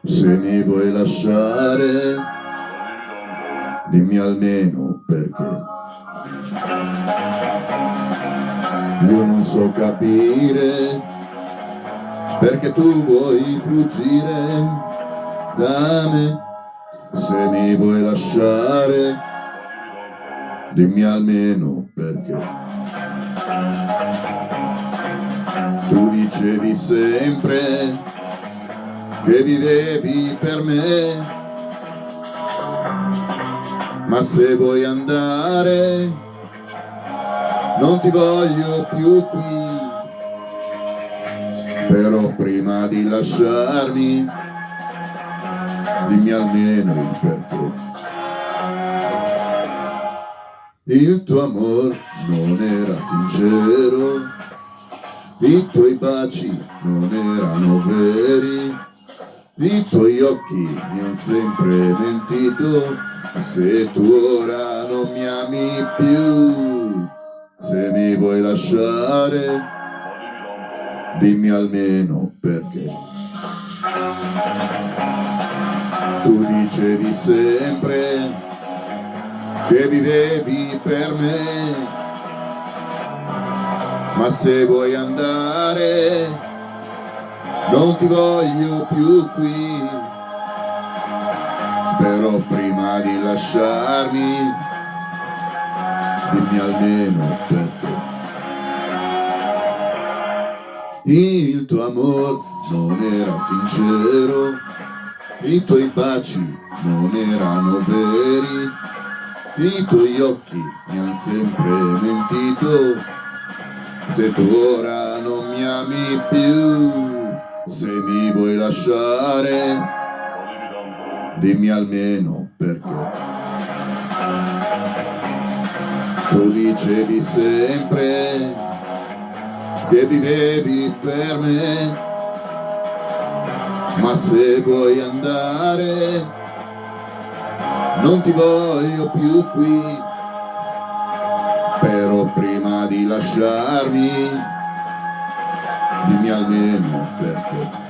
Se mi vuoi lasciare, dimmi almeno perché. Io non so capire perché tu vuoi fuggire da me. Se mi vuoi lasciare, dimmi almeno perché. Tu dicevi sempre che vivevi per me, ma se vuoi andare non ti voglio più qui. Però prima di lasciarmi dimmi almeno il perché. Il tuo amor non era sincero, i tuoi baci non erano veri, i tuoi occhi mi hanno sempre mentito. Se tu ora non mi ami più, se mi vuoi lasciare, dimmi almeno perché. Tu dicevi sempre che vivevi per me, ma se vuoi andare non ti voglio più qui. Però prima di lasciarmi dimmi almeno perché. Il tuo amor non era sincero, i tuoi baci non erano veri, i tuoi occhi mi hanno sempre mentito. Se tu ora non mi ami più, se mi vuoi lasciare, dimmi almeno perché. Tu dicevi sempre che vivevi per me, ma se vuoi andare non ti voglio più qui. Però prima di lasciarmi dimmi almeno perché.